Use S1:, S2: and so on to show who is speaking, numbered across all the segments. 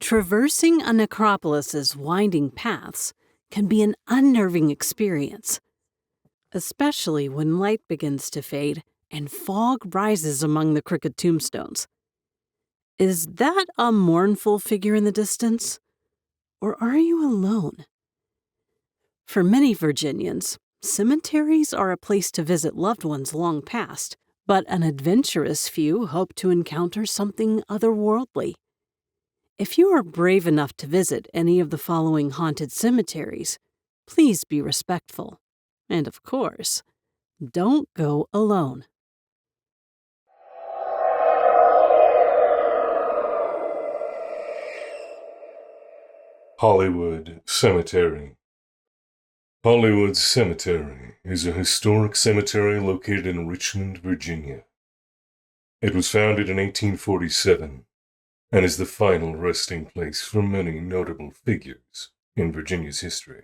S1: Traversing a necropolis's winding paths can be an unnerving experience, especially when light begins to fade and fog rises among the crooked tombstones. Is that a mournful figure in the distance? Or are you alone? For many Virginians, cemeteries are a place to visit loved ones long past, but an adventurous few hope to encounter something otherworldly. If you are brave enough to visit any of the following haunted cemeteries, please be respectful. And of course, don't go alone.
S2: Hollywood Cemetery. Hollywood Cemetery is a historic cemetery located in Richmond, Virginia. It was founded in 1847 and is the final resting place for many notable figures in Virginia's history,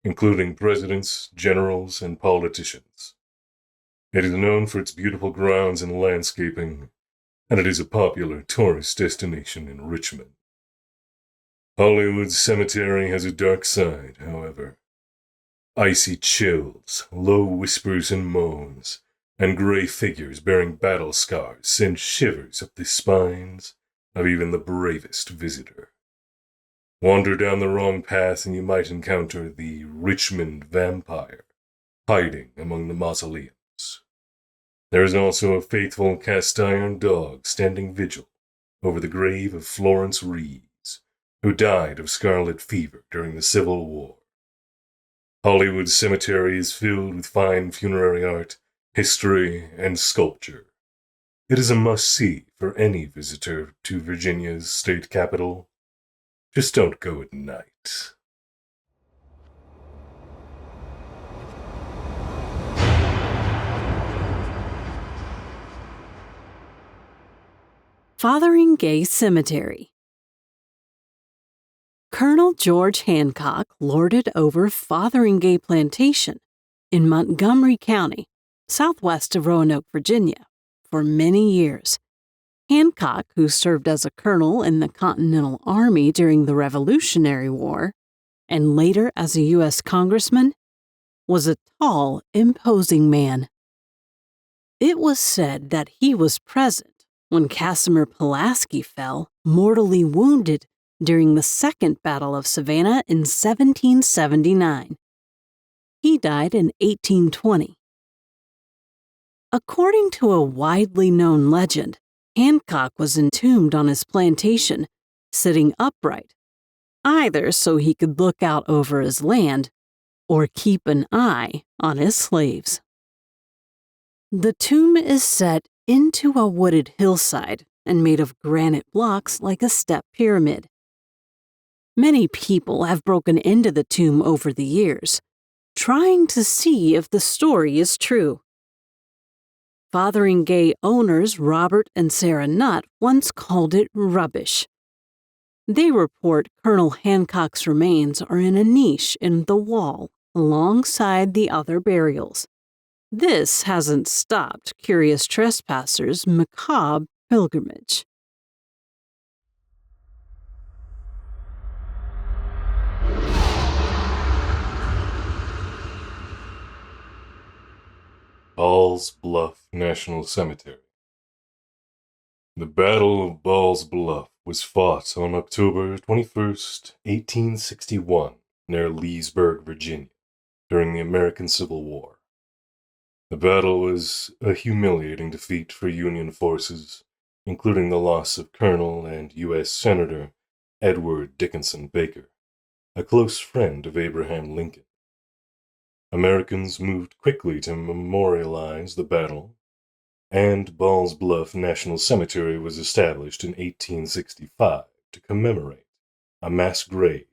S2: including presidents, generals, and politicians. It is known for its beautiful grounds and landscaping, and it is a popular tourist destination in Richmond. Hollywood Cemetery has a dark side, however. Icy chills, low whispers and moans, and gray figures bearing battle scars send shivers up the spines of even the bravest visitor. Wander down the wrong path and you might encounter the Richmond vampire hiding among the mausoleums. There is also a faithful cast-iron dog standing vigil over the grave of Florence Reeves, who died of scarlet fever during the Civil War. Hollywood Cemetery is filled with fine funerary art, history, and sculpture. It is a must-see for any visitor to Virginia's state capital. Just don't go at night.
S1: Fotheringay Cemetery. Colonel George Hancock lorded over Fotheringay Plantation in Montgomery County, southwest of Roanoke, Virginia, for many years. Hancock, who served as a colonel in the Continental Army during the Revolutionary War, and later as a U.S. congressman, was a tall, imposing man. It was said that he was present when Casimir Pulaski fell, mortally wounded, during the Second Battle of Savannah in 1779. He died in 1820. According to a widely known legend, Hancock was entombed on his plantation, sitting upright, either so he could look out over his land or keep an eye on his slaves. The tomb is set into a wooded hillside and made of granite blocks like a step pyramid. Many people have broken into the tomb over the years, trying to see if the story is true. Fotheringay owners Robert and Sarah Nutt once called it rubbish. They report Colonel Hancock's remains are in a niche in the wall alongside the other burials. This hasn't stopped curious trespassers' macabre pilgrimage.
S2: Bluff National Cemetery. The Battle of Ball's Bluff was fought on October 21st, 1861, near Leesburg, Virginia, during the American Civil War. The battle was a humiliating defeat for Union forces, including the loss of Colonel and U.S. Senator Edward Dickinson Baker, a close friend of Abraham Lincoln. Americans moved quickly to memorialize the battle, and Ball's Bluff National Cemetery was established in 1865 to commemorate a mass grave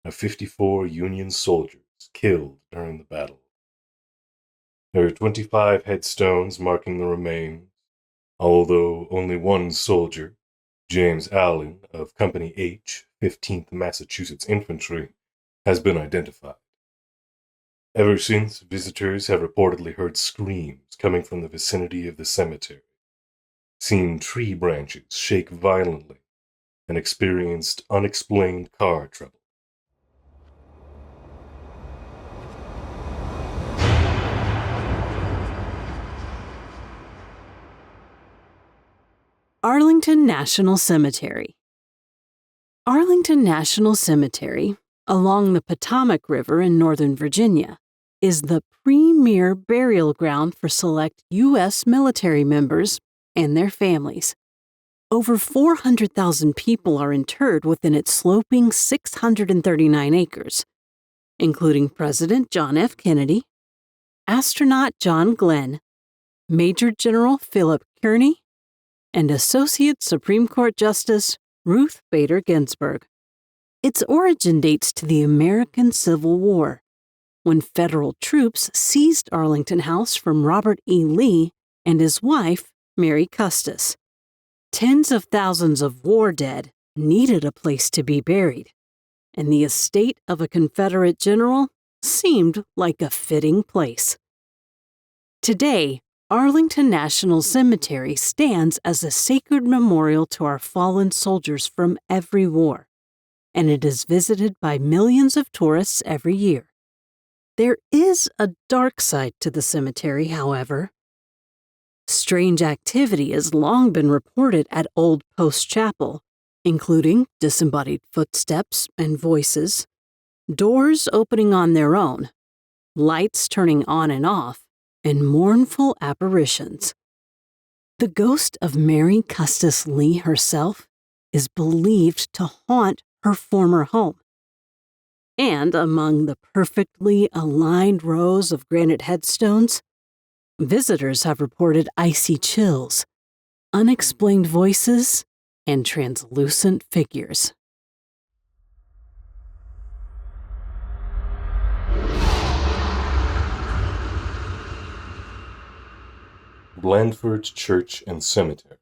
S2: of 54 Union soldiers killed during the battle. There are 25 headstones marking the remains, although only one soldier, James Allen of Company H, 15th Massachusetts Infantry, has been identified. Ever since, visitors have reportedly heard screams coming from the vicinity of the cemetery, seen tree branches shake violently, and experienced unexplained car trouble.
S1: Arlington National Cemetery. Arlington National Cemetery, along the Potomac River in Northern Virginia, is the premier burial ground for select U.S. military members and their families. Over 400,000 people are interred within its sloping 639 acres, including President John F. Kennedy, astronaut John Glenn, Major General Philip Kearny, and Associate Supreme Court Justice Ruth Bader Ginsburg. Its origin dates to the American Civil War, when federal troops seized Arlington House from Robert E. Lee and his wife, Mary Custis. Tens of thousands of war dead needed a place to be buried, and the estate of a Confederate general seemed like a fitting place. Today, Arlington National Cemetery stands as a sacred memorial to our fallen soldiers from every war, and it is visited by millions of tourists every year. There is a dark side to the cemetery, however. Strange activity has long been reported at Old Post Chapel, including disembodied footsteps and voices, doors opening on their own, lights turning on and off, and mournful apparitions. The ghost of Mary Custis Lee herself is believed to haunt her former home. And among the perfectly aligned rows of granite headstones, visitors have reported icy chills, unexplained voices, and translucent figures.
S2: Blandford Church and Cemetery.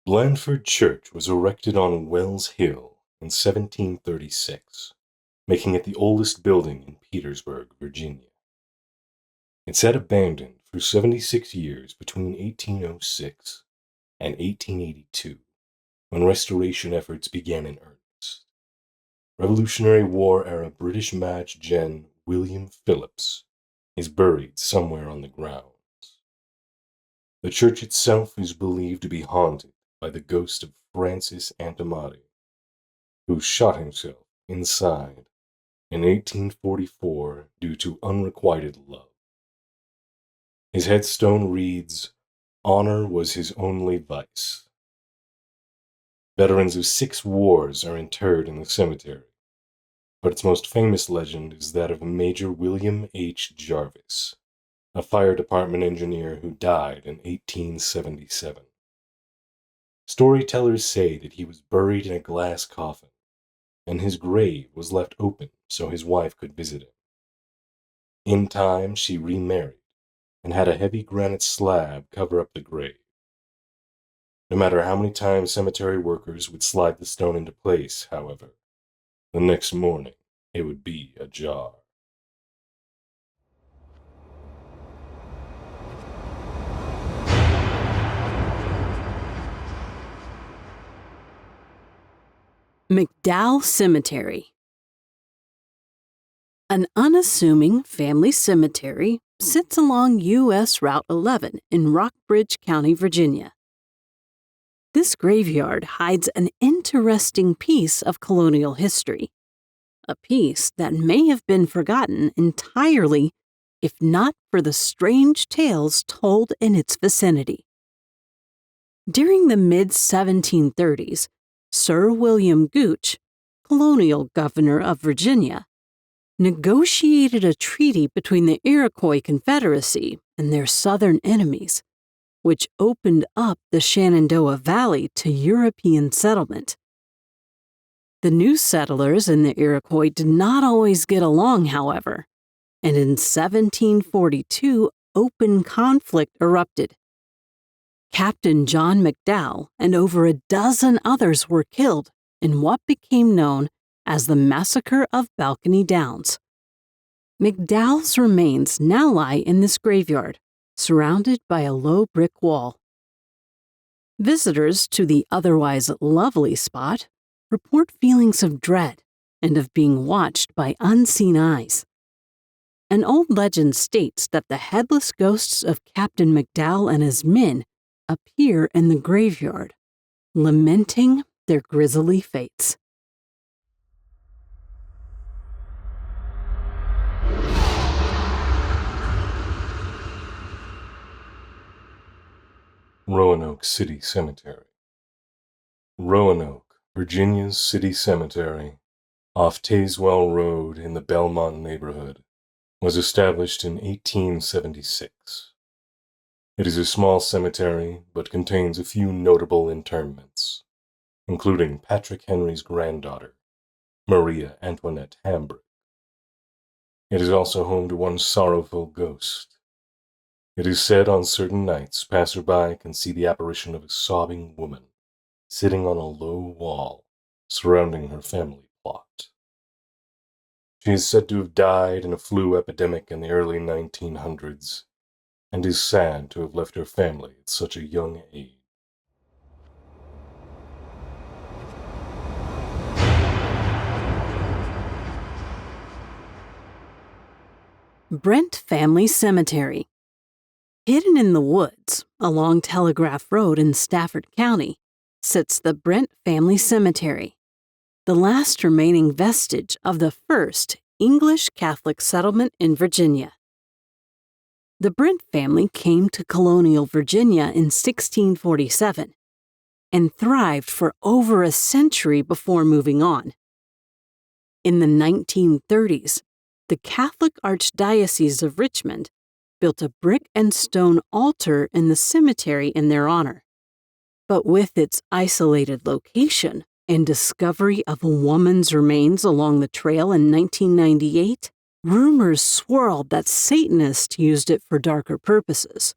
S2: Blandford Church was erected on Wells Hill in 1736, making it the oldest building in Petersburg, Virginia. It sat abandoned for 76 years between 1806 and 1882, when restoration efforts began in earnest. Revolutionary War-era British Maj. Gen. William Phillips is buried somewhere on the grounds. The church itself is believed to be haunted by the ghost of Francis Antimati, who shot himself inside in 1844 due to unrequited love. His headstone reads, "Honor was his only vice." Veterans of 6 wars are interred in the cemetery, but its most famous legend is that of Major William H. Jarvis, a fire department engineer who died in 1877. Storytellers say that he was buried in a glass coffin, and his grave was left open so his wife could visit him. In time, she remarried and had a heavy granite slab cover up the grave. No matter how many times cemetery workers would slide the stone into place, however, the next morning it would be ajar.
S1: McDowell Cemetery. An unassuming family cemetery sits along U.S. Route 11 in Rockbridge County, Virginia. This graveyard hides an interesting piece of colonial history, a piece that may have been forgotten entirely if not for the strange tales told in its vicinity. During the mid-1730s, Sir William Gooch, colonial governor of Virginia, negotiated a treaty between the Iroquois Confederacy and their southern enemies, which opened up the Shenandoah Valley to European settlement. The new settlers and the Iroquois did not always get along, however, and in 1742, open conflict erupted. Captain John McDowell and over a dozen others were killed in what became known as the Massacre of Balcony Downs. McDowell's remains now lie in this graveyard, surrounded by a low brick wall. Visitors to the otherwise lovely spot report feelings of dread and of being watched by unseen eyes. An old legend states that the headless ghosts of Captain McDowell and his men appear in the graveyard, lamenting their grisly fates.
S2: Roanoke City Cemetery. Roanoke, Virginia's city cemetery, off Tazewell Road in the Belmont neighborhood, was established in 1876. It is a small cemetery, but contains a few notable interments, including Patrick Henry's granddaughter, Maria Antoinette Hambrick. It is also home to one sorrowful ghost. It is said on certain nights passerby can see the apparition of a sobbing woman sitting on a low wall surrounding her family plot. She is said to have died in a flu epidemic in the early 1900s, and is sad to have left her family at such a young age.
S1: Brent Family Cemetery. Hidden in the woods along Telegraph Road in Stafford County sits the Brent Family Cemetery, the last remaining vestige of the first English Catholic settlement in Virginia. The Brent family came to colonial Virginia in 1647 and thrived for over a century before moving on. In the 1930s, the Catholic Archdiocese of Richmond built a brick and stone altar in the cemetery in their honor. But with its isolated location and discovery of a woman's remains along the trail in 1998, rumors swirled that Satanists used it for darker purposes.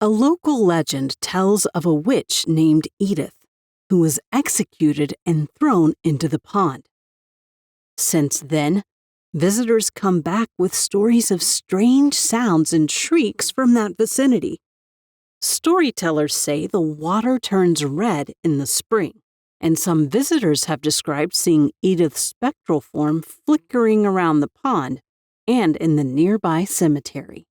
S1: A local legend tells of a witch named Edith, who was executed and thrown into the pond. Since then, visitors come back with stories of strange sounds and shrieks from that vicinity. Storytellers say the water turns red in the spring, and some visitors have described seeing Edith's spectral form flickering around the pond and in the nearby cemetery.